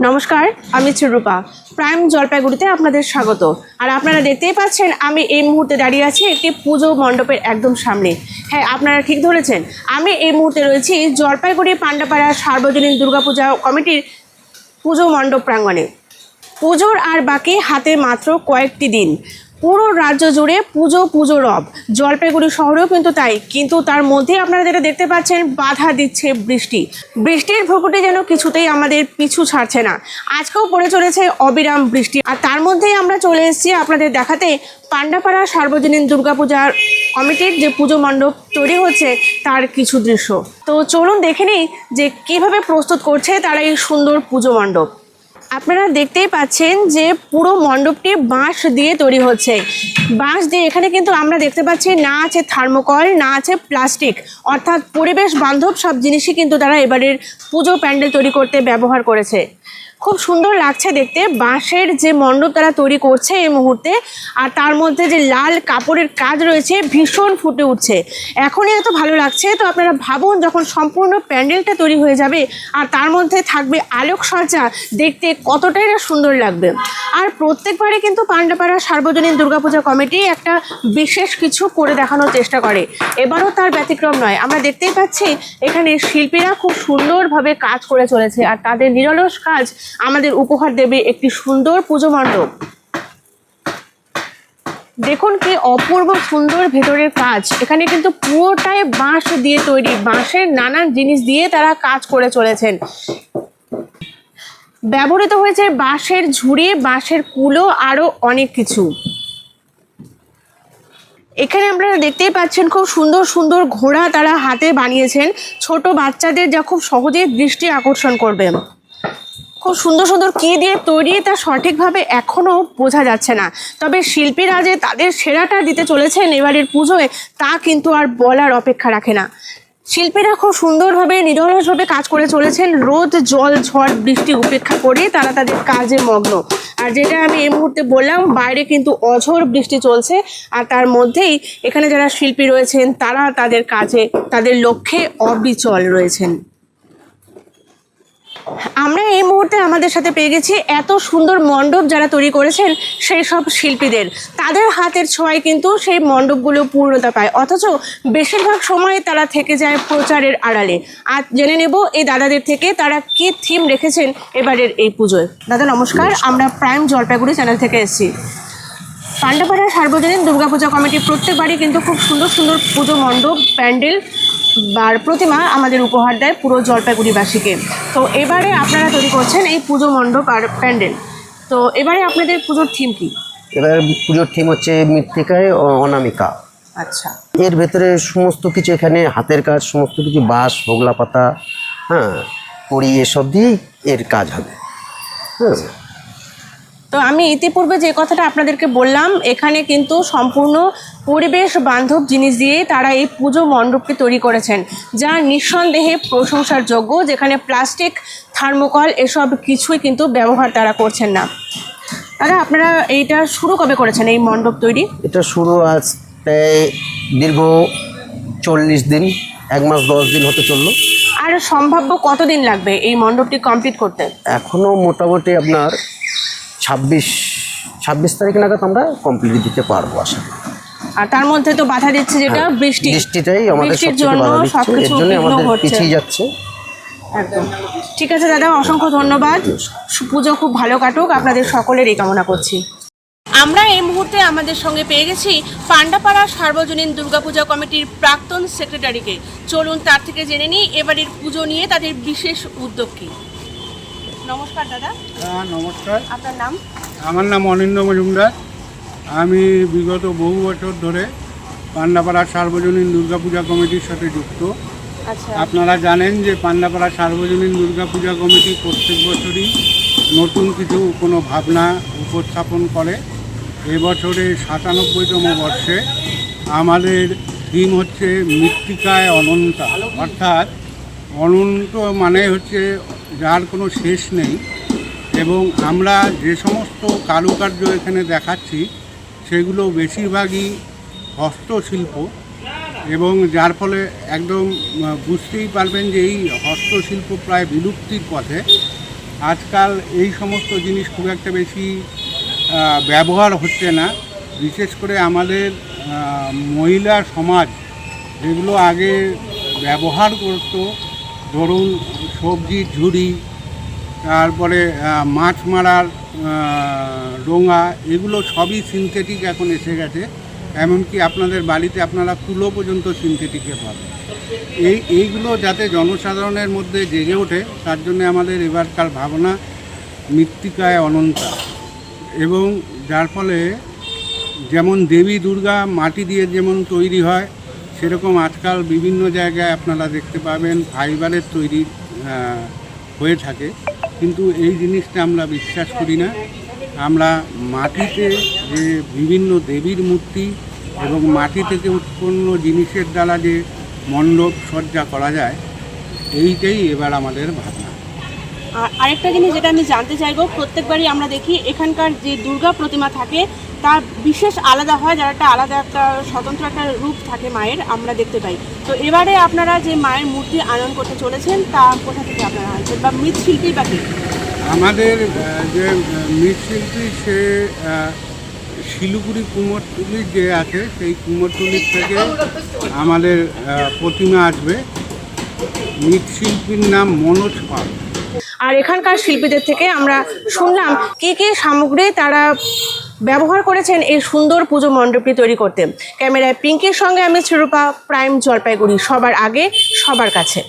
নমস্কার, আমি রূপা। প্রাইম জলপাইগুড়িতে আপনাদের স্বাগত। আর আপনারা দেখতেই পাচ্ছেন আমি এই মুহূর্তে দাঁড়িয়ে আছি একটি পুজো মণ্ডপের একদম সামনে। হ্যাঁ, আপনারা ঠিক ধরেছেন, আমি এই মুহূর্তে রয়েছি জলপাইগুড়ি পান্ডাপাড়া সার্বজনীন দুর্গাপূজা কমিটির পুজো মণ্ডপ প্রাঙ্গণে। পুজোর আর বাকি হাতে মাত্র কয়েকটি দিন। পুরো রাজ্য জুড়ে পুজো রব, জলপাইগুড়ি শহরেও কিন্তু তাই। কিন্তু তার মধ্যে আপনারা যেটা দেখতে পাচ্ছেন, বাধা দিচ্ছে বৃষ্টির ভ্রুকুটি যেন কিছুতেই আমাদের পিছু ছাড়ছে না। আজকেও পড়ে চলেছে অবিরাম বৃষ্টি। আর তার মধ্যেই আমরা চলে এসেছি আপনাদের দেখাতে পান্ডাপাড়া সার্বজনীন দুর্গাপূজার কমিটির যে পুজো মণ্ডপ তৈরি হচ্ছে তার কিছু দৃশ্য। তো চলুন দেখে নিই যে কীভাবে প্রস্তুত করছে তারা এই সুন্দর পুজো মণ্ডপ। আপনারা দেখতেই পাচ্ছেন যে পুরো মণ্ডপটি বাঁশ দিয়ে তৈরি হচ্ছে। বাঁশ দিয়ে এখানে কিন্তু আমরা দেখতে পাচ্ছি না আছে থার্মোকল, না আছে প্লাস্টিক, অর্থাৎ পরিবেশ বান্ধব সব জিনিসই কিন্তু তারা এবারের পুজো প্যান্ডেল তৈরি করতে ব্যবহার করেছে। খুব সুন্দর লাগছে দেখতে বাঁশের যে মণ্ডপ তারা তৈরি করছে এই মুহূর্তে। আর তার মধ্যে যে লাল কাপড়ের কাজ রয়েছে ভীষণ ফুটে উঠছে। এখনই এত ভালো লাগছে, তো আপনারা ভাবুন যখন সম্পূর্ণ প্যান্ডেলটা তৈরি হয়ে যাবে আর তার মধ্যে থাকবে আলোকসজ্জা, দেখতে কতটাই না সুন্দর লাগবে। আর প্রত্যেকবারে কিন্তু পান্ডাপাড়া সার্বজনীন দুর্গাপূজা কমিটি একটা বিশেষ কিছু করে দেখানোর চেষ্টা করে, এবারও তার ব্যতিক্রম নয়। আমরা দেখতেই পাচ্ছি এখানে শিল্পীরা খুব সুন্দরভাবে কাজ করে চলেছে আর তাদের নিরলস কাজ আমাদের উপহার দেবে একটি সুন্দর পুজো মণ্ডপ। দেখুন কি অপূর্ব সুন্দর ভেতরের কাজ। এখানে কিন্তু পুরোটাই বাঁশ দিয়ে তৈরি, বাঁশের নানান জিনিস দিয়ে তারা কাজ করে চলেছেন। ব্যবহৃত হয়েছে বাঁশের ঝুড়ি, বাঁশের কুলো, আরো অনেক কিছু। এখানে আপনারা দেখতেই পাচ্ছেন খুব সুন্দর সুন্দর ঘোড়া তারা হাতে বানিয়েছেন, ছোট বাচ্চাদের যা খুব সহজেই দৃষ্টি আকর্ষণ করবে। খুব সুন্দর সুন্দর কী দিয়ে তৈরি তা সঠিকভাবে এখনও বোঝা যাচ্ছে না, তবে শিল্পীরা যে তাদের সেরাটা দিতে চলেছেন এবারের পুজোয় তা কিন্তু আর বলার অপেক্ষা রাখে না। শিল্পীরা খুব সুন্দরভাবে নিরলসভাবে কাজ করে চলেছেন, রোদ জল ঝড় বৃষ্টি উপেক্ষা করে তারা তাদের কাজে মগ্ন। আর যেটা আমি এই মুহূর্তে বললাম, বাইরে কিন্তু অঝোর বৃষ্টি চলছে আর তার মধ্যেই এখানে যারা শিল্পী রয়েছেন তারা তাদের কাজে তাদের লক্ষ্যে অবিচল রয়েছেন। আমরা এই মুহূর্তে আমাদের সাথে পেয়ে গেছি এত সুন্দর মণ্ডপ যারা তৈরি করেছেন সেই সব শিল্পীদের। তাদের হাতের ছোঁয়ায় কিন্তু সেই মণ্ডপগুলো পূর্ণতা পায়, অথচ বেশিরভাগ সময় তারা থেকে যায় প্রচারের আড়ালে। আর জেনে নেব এই দাদাদের থেকে তারা কি থিম রেখেছেন এবারের এই পুজোয়। দাদা নমস্কার, আমরা প্রাইম জলপাইগুড়ি চ্যানেল থেকে এসেছি। পান্ডাপাড়া সার্বজনীন দুর্গাপূজা কমিটি প্রত্যেকবারই কিন্তু খুব সুন্দর সুন্দর পুজো মণ্ডপ, প্যান্ডেল আর প্রতিমা আমাদের উপহার দেয় পুরো জলপাইগুড়িবাসীকে। তো এবারে আপনারা তৈরি করছেন এই পুজো মণ্ডপ আর প্যান্ডেল। তো এবারে আপনাদের পুজোর থিম কি? এবার পুজোর থিম হচ্ছে মৃত্তিকায় অনামিকা। আচ্ছা, এর ভেতরে সমস্ত কিছু, এখানে হাতের কাজ, সমস্ত কিছু বাঁশ, হোগলা পাতা, হ্যাঁ, কড়ি, এসব দিয়েই এর কাজ হবে। হ্যাঁ, তো আমি ইতিপূর্বে যে কথাটা আপনাদেরকে বললাম, এখানে কিন্তু সম্পূর্ণ পরিবেশ বান্ধব জিনিস দিয়ে তারা এই পুজো মণ্ডপটি তৈরি করেছেন, যা নিঃসন্দেহে প্রশংসার যোগ্য। যেখানে প্লাস্টিক, থার্মোকল এসব কিছুই কিন্তু ব্যবহার তারা করছেন না। দাদা আপনারা এইটা শুরু কবে করেছেন এই মণ্ডপ তৈরি? এটা শুরু আজ প্রায় দীর্ঘ 40 দিন, 1 মাস 10 দিন হতে চললো। আর সম্ভাব্য কতদিন লাগবে এই মণ্ডপটি কমপ্লিট করতে? এখনও মোটামুটি আপনার 26 তারিখ নাগাদ আমরা কমপ্লিট দিতে পারবো আশা। আর তার মধ্যে তো বাধা দিচ্ছে যেটা বৃষ্টিটাই আমাদের সবচেয়ে বাধা দিচ্ছে, এর জন্য আমাদের পিছিয়ে যাচ্ছে। একদম ঠিক আছে দাদা, অসংখ্য ধন্যবাদ। পুজো খুব ভালো কাটুক, আপনাদের সকলেরই কামনা করছি। আমরা এই মুহূর্তে আমাদের সঙ্গে পেয়ে গেছি পান্ডাপাড়া সার্বজনীন দুর্গাপূজা কমিটির প্রাক্তন সেক্রেটারিকে। চলুন তার থেকে জেনে নিই এবারের পুজো নিয়ে তাদের বিশেষ উদ্যোগ কী। নমস্কার দাদা। হ্যাঁ নমস্কার, আপনার নাম? আমার নাম অনিন্দ্য মজুমদার। আমি বিগত বহু বছর ধরে পান্ডাপাড়া সার্বজনীন দুর্গাপূজা কমিটির সাথে যুক্ত। আচ্ছা, আপনারা জানেন যে পান্ডাপাড়া সার্বজনীন দুর্গাপূজা কমিটি প্রত্যেক বছরই নতুন কিছু কোনো ভাবনা উপস্থাপন করে। এবছরে 97তম বর্ষে আমাদের থিম হচ্ছে মৃত্তিকায় অনন্তা, অর্থাৎ অনন্ত মানে হচ্ছে যার কোনো শেষ নেই। এবং আমরা যে সমস্ত কারুকার্য এখানে দেখাচ্ছি সেগুলো বেশিরভাগই হস্তশিল্প, এবং যার ফলে একদম বুঝতেই পারবেন যে এই হস্তশিল্প প্রায় বিলুপ্তির পথে। আজকাল এই সমস্ত জিনিস খুব একটা বেশি ব্যবহার হচ্ছে না। বিশেষ করে আমাদের মহিলা সমাজ যেগুলো আগে ব্যবহার করতো, ধরুন সবজির ঝুড়ি, তারপরে মাছ মারার ডোঙা, এগুলো সবই সিনথেটিক এখন এসে গেছে। এমনকি আপনাদের বাড়িতে আপনারা কুলো পর্যন্ত সিনথেটিকে পাবেন। এইগুলো যাতে জনসাধারণের মধ্যে জেগে ওঠে, তার জন্য আমাদের এবারকার ভাবনা মৃত্তিকায় অনন্তা, এবং যার ফলে যেমন দেবী দুর্গা মাটি দিয়ে যেমন তৈরি হয়, সেরকম আজকাল বিভিন্ন জায়গায় আপনারা দেখতে পাবেন ফাইবারের তৈরি হয়ে থাকে। কিন্তু এই জিনিসটা আমরা বিশ্বাস করি না। আমরা মাটিতে যে বিভিন্ন দেবীর মূর্তি এবং মাটি থেকে উৎপন্ন জিনিসের দ্বারা যে মণ্ডপ সজ্জা করা যায়, এইটাই এবার আমাদের ভাবনা। আর আরেকটা জিনিস যেটা আমি জানতে চাইবো, প্রত্যেকবারই আমরা দেখি এখানকার যে দুর্গা প্রতিমা থাকে তার বিশেষ আলাদা হয়, যার একটা আলাদা একটা স্বতন্ত্র একটা রূপ থাকে মায়ের, আমরা দেখতে পাই। তো এবারে আপনারা যে মায়ের মূর্তি আনয়ন করতে চলেছেন তা কোথা থেকে আপনারা আনছেন, বা মৃৎশিল্পী বা কি? আমাদের যে মৃৎশিল্পী, সে শিলিগুড়ি কুমোরটুলি যে আছে, সেই কুমোরটুলির থেকে আমাদের প্রতিমা আসবে। মৃৎশিল্পীর নাম মনোজ পাল। আর এখানকার শিল্পীদের থেকে আমরা শুনলাম কী কী সামগ্রী তারা ব্যবহার করেছেন এই সুন্দর পুজো মণ্ডপটি তৈরি করতে। ক্যামেরায় পিঙ্কির সঙ্গে আমি শ্রীরূপা, প্রাইম জলপাইগুড়ি, সবার আগে সবার কাছে।